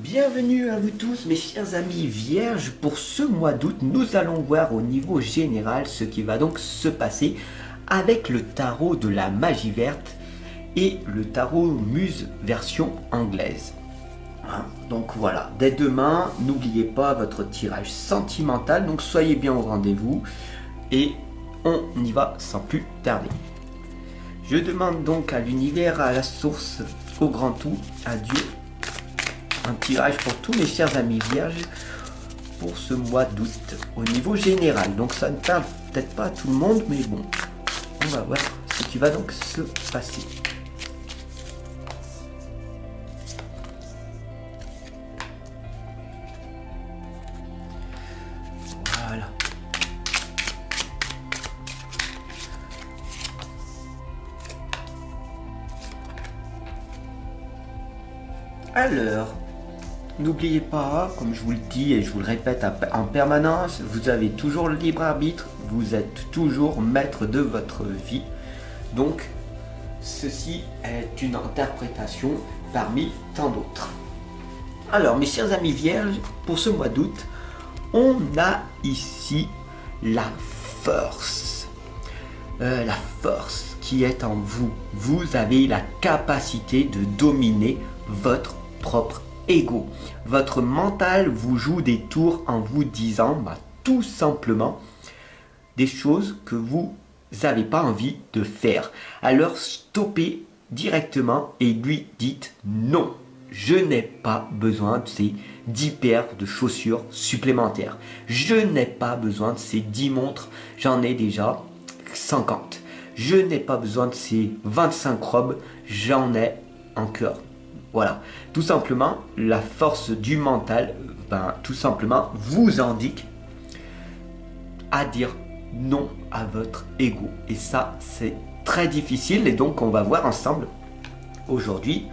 Bienvenue à vous tous mes chers amis vierges. Pour ce mois d'août, nous allons voir au niveau général ce qui va donc se passer avec le tarot de la magie verte et le tarot Muse version anglaise. Donc voilà, dès demain, n'oubliez pas votre tirage sentimental, donc soyez bien au rendez-vous et on y va sans plus tarder. Je demande donc à l'univers, à la source, au grand tout, à Dieu, un tirage pour tous mes chers amis vierges pour ce mois d'août au niveau général. Donc ça ne parle peut-être pas à tout le monde, mais bon, on va voir ce qui va donc se passer. Voilà. Alors, n'oubliez pas, comme je vous le dis et je vous le répète en permanence, vous avez toujours le libre arbitre, vous êtes toujours maître de votre vie. Donc, ceci est une interprétation parmi tant d'autres. Alors, mes chers amis vierges, pour ce mois d'août, on a ici la force. La force qui est en vous. Vous avez la capacité de dominer votre propre ego. Votre mental vous joue des tours en vous disant tout simplement des choses que vous n'avez pas envie de faire. Alors stoppez directement et lui dites non. Je n'ai pas besoin de ces 10 paires de chaussures supplémentaires. Je n'ai pas besoin de ces 10 montres. J'en ai déjà 50. Je n'ai pas besoin de ces 25 robes. J'en ai encore. Voilà, tout simplement, la force du mental, tout simplement, vous indique à dire non à votre ego. Et ça, c'est très difficile. Et donc, on va voir ensemble aujourd'hui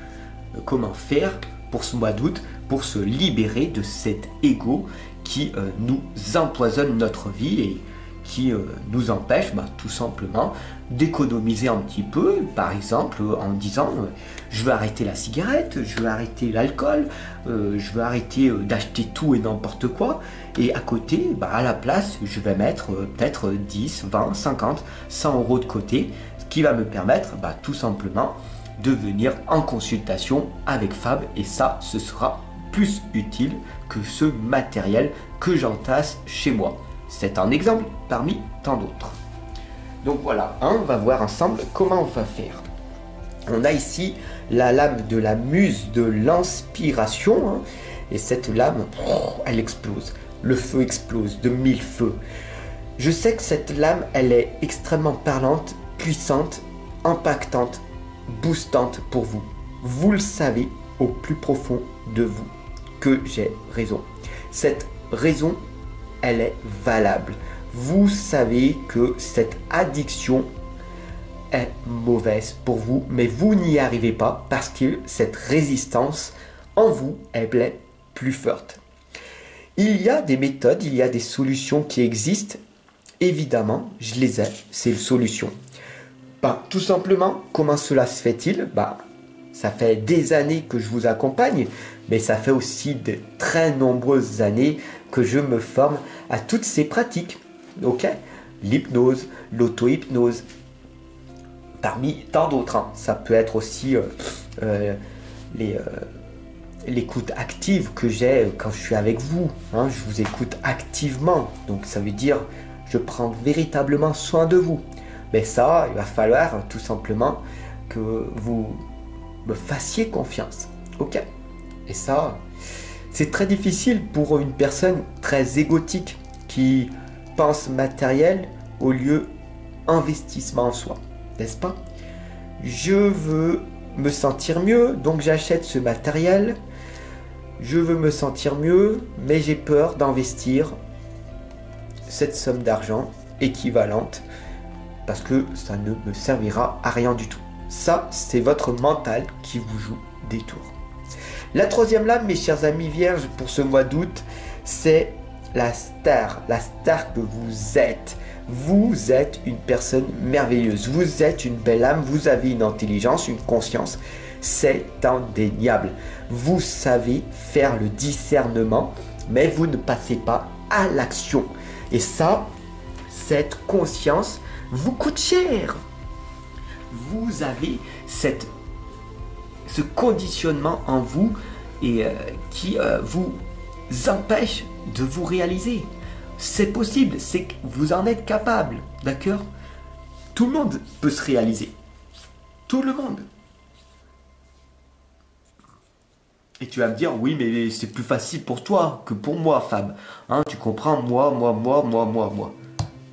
comment faire pour ce mois d'août, pour se libérer de cet ego qui nous empoisonne notre vie et qui nous empêche tout simplement d'économiser un petit peu, par exemple en disant je veux arrêter la cigarette, je veux arrêter l'alcool, je veux arrêter d'acheter tout et n'importe quoi, et à côté, à la place, je vais mettre peut-être 10, 20, 50, 100 euros de côté, ce qui va me permettre tout simplement de venir en consultation avec Fab, et ça, ce sera plus utile que ce matériel que j'entasse chez moi. C'est un exemple parmi tant d'autres. Donc voilà, on va voir ensemble comment on va faire. On a ici la lame de la muse de l'inspiration. Et cette lame, elle explose. Le feu explose de 1000 feux. Je sais que cette lame, elle est extrêmement parlante, puissante, impactante, boostante pour vous. Vous le savez au plus profond de vous que j'ai raison. Cette raison, elle est valable. Vous savez que cette addiction est mauvaise pour vous, mais vous n'y arrivez pas parce que cette résistance en vous, elle est plus forte. Il y a des méthodes, il y a des solutions qui existent. Évidemment, je les ai, c'est une solution. Tout simplement, comment cela se fait-il ? Ça fait des années que je vous accompagne, mais ça fait aussi de très nombreuses années que je me forme à toutes ces pratiques. Ok, l'hypnose, l'auto-hypnose, parmi tant d'autres. Ça peut être aussi l'écoute active que j'ai quand je suis avec vous. Je vous écoute activement, donc ça veut dire je prends véritablement soin de vous. Mais ça, il va falloir tout simplement que vous me fassiez confiance. Ok, et ça, c'est très difficile pour une personne très égotique qui pense matériel au lieu investissement en soi, n'est-ce pas? Je veux me sentir mieux, donc j'achète ce matériel. Je veux me sentir mieux, mais j'ai peur d'investir cette somme d'argent équivalente parce que ça ne me servira à rien du tout. Ça, c'est votre mental qui vous joue des tours. La troisième lame, mes chers amis vierges, pour ce mois d'août, c'est la star que vous êtes. Vous êtes une personne merveilleuse, vous êtes une belle âme, vous avez une intelligence, une conscience. c'est indéniable. Vous savez faire le discernement, mais vous ne passez pas à l'action. Et ça, cette conscience vous coûte cher. Vous avez ce conditionnement en vous et qui vous empêche de vous réaliser. C'est possible, c'est que vous en êtes capable, d'accord? Tout le monde peut se réaliser. Tout le monde. Et tu vas me dire, oui, mais c'est plus facile pour toi que pour moi, Fab. Hein, tu comprends, moi.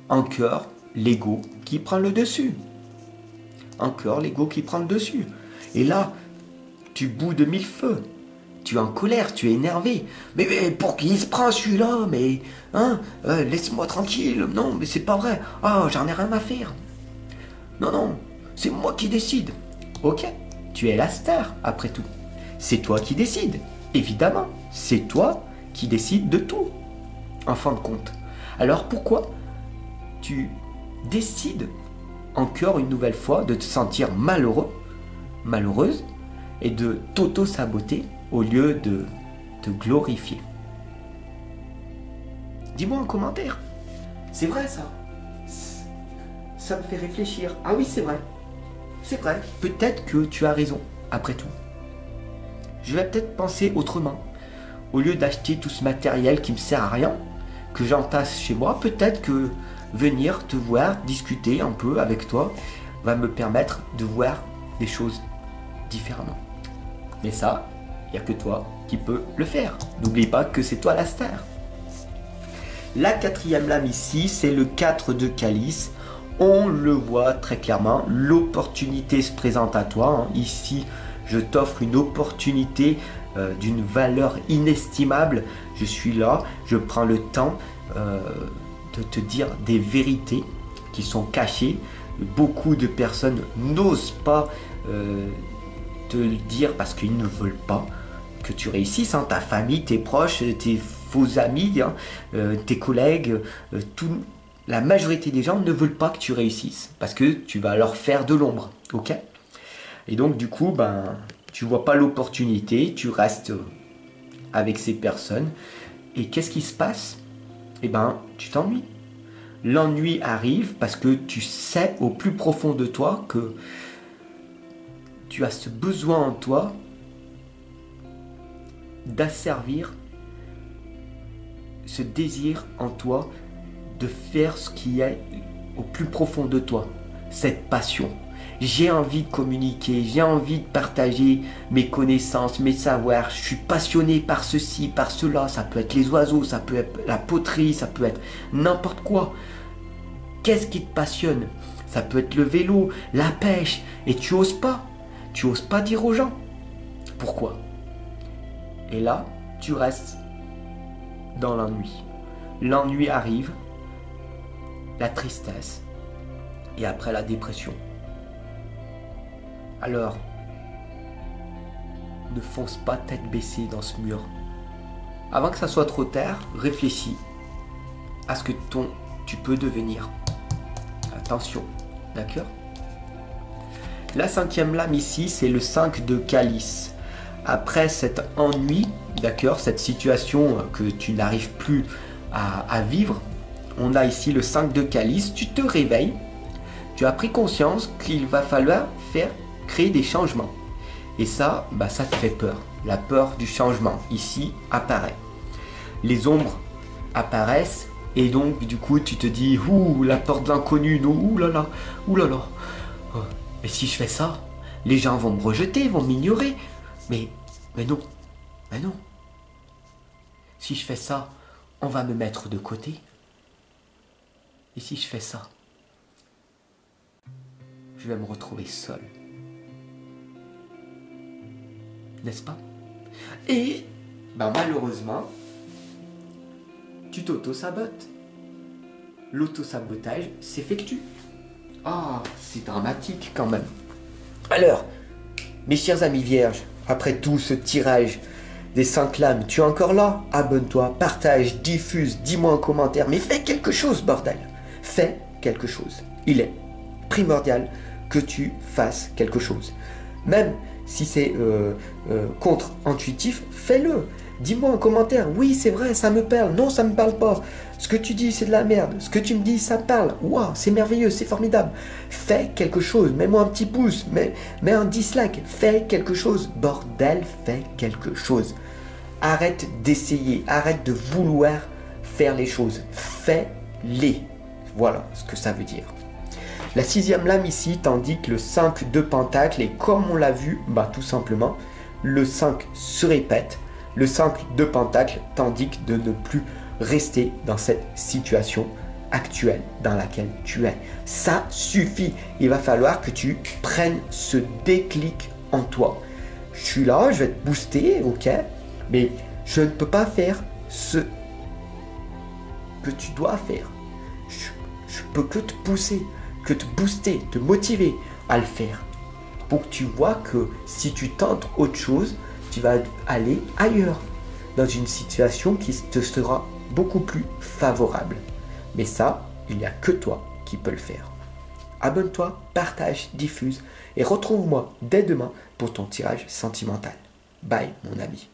Encore l'ego qui prend le dessus. Encore l'ego qui prend le dessus. Et là, tu boues de mille feux. Tu es en colère, tu es énervé. Mais pour qui il se prend celui-là? Mais, hein, laisse-moi tranquille. Non, mais c'est pas vrai. Oh, j'en ai rien à faire. Non, c'est moi qui décide. Ok, tu es la star, après tout. C'est toi qui décides. Évidemment, c'est toi qui décides de tout, en fin de compte. Alors pourquoi tu décides encore une nouvelle fois de te sentir malheureux, malheureuse, et de t'auto-saboter au lieu de te glorifier? Dis-moi en commentaire. C'est vrai ça. Ça me fait réfléchir. Ah oui, c'est vrai. C'est vrai. Peut-être que tu as raison, après tout. Je vais peut-être penser autrement. Au lieu d'acheter tout ce matériel qui me sert à rien, que j'entasse chez moi, peut-être que venir te voir, discuter un peu avec toi, va me permettre de voir les choses différemment. Mais ça, il n'y a que toi qui peux le faire. N'oublie pas que c'est toi la star. La quatrième lame ici, c'est le 4 de calice. On le voit très clairement, l'opportunité se présente à toi. Ici, je t'offre une opportunité d'une valeur inestimable. Je suis là, je prends le temps de te dire des vérités qui sont cachées. Beaucoup de personnes n'osent pas te le dire parce qu'ils ne veulent pas que tu réussisses. Ta famille, tes proches, tes faux amis, tes collègues, la majorité des gens ne veulent pas que tu réussisses parce que tu vas leur faire de l'ombre, ok? Et donc du coup, tu vois pas l'opportunité, tu restes avec ces personnes. Et qu'est-ce qui se passe? Tu t'ennuies. L'ennui arrive parce que tu sais au plus profond de toi que tu as ce besoin en toi d'asservir, ce désir en toi de faire ce qui est au plus profond de toi, cette passion. J'ai envie de communiquer, j'ai envie de partager mes connaissances, mes savoirs. Je suis passionné par ceci, par cela. Ça peut être les oiseaux, ça peut être la poterie, ça peut être n'importe quoi. Qu'est-ce qui te passionne? Ça peut être le vélo, la pêche. Et tu oses pas. Tu oses pas dire aux gens. Pourquoi? Et là, tu restes dans l'ennui. L'ennui arrive, la tristesse et après la dépression. Alors, ne fonce pas tête baissée dans ce mur. Avant que ça soit trop tard, réfléchis à ce que tu peux devenir. Attention, d'accord? La cinquième lame ici, c'est le 5 de calice. Après cet ennui, d'accord, cette situation que tu n'arrives plus à vivre, on a ici le 5 de calice. Tu te réveilles, tu as pris conscience qu'il va falloir créer des changements. Et ça, ça te fait peur. La peur du changement, ici, apparaît. Les ombres apparaissent et donc, du coup, tu te dis, ouh, la peur de l'inconnu, non, ouh là là. Oh, mais si je fais ça, les gens vont me rejeter, vont m'ignorer. Mais non. Si je fais ça, on va me mettre de côté. Et si je fais ça, je vais me retrouver seul. N'est-ce pas? Et, malheureusement, tu t'auto-sabotes. L'auto-sabotage s'effectue. Ah, c'est dramatique quand même. Alors, mes chers amis vierges, après tout ce tirage des 5 lames, tu es encore là? Abonne-toi, partage, diffuse, dis-moi en commentaire, mais fais quelque chose, bordel. Fais quelque chose. Il est primordial que tu fasses quelque chose. Même Si c'est contre-intuitif, fais-le. Dis-moi en commentaire, oui c'est vrai, ça me parle, non ça me parle pas. Ce que tu dis c'est de la merde, ce que tu me dis ça parle, waouh c'est merveilleux, c'est formidable. Fais quelque chose, mets-moi un petit pouce, mets un dislike, fais quelque chose, bordel, fais quelque chose. Arrête d'essayer, arrête de vouloir faire les choses, fais-les. Voilà ce que ça veut dire. La sixième lame ici t'indique le 5 de pentacle et comme on l'a vu, bah tout simplement, le 5 se répète. Le 5 de pentacle t'indique de ne plus rester dans cette situation actuelle dans laquelle tu es. Ça suffit. Il va falloir que tu prennes ce déclic en toi. Je suis là, je vais te booster, ok, mais je ne peux pas faire ce que tu dois faire. Je peux que te pousser, que te booster, te motiver à le faire. Pour que tu vois que si tu tentes autre chose, tu vas aller ailleurs, dans une situation qui te sera beaucoup plus favorable. Mais ça, il n'y a que toi qui peux le faire. Abonne-toi, partage, diffuse et retrouve-moi dès demain pour ton tirage sentimental. Bye mon ami.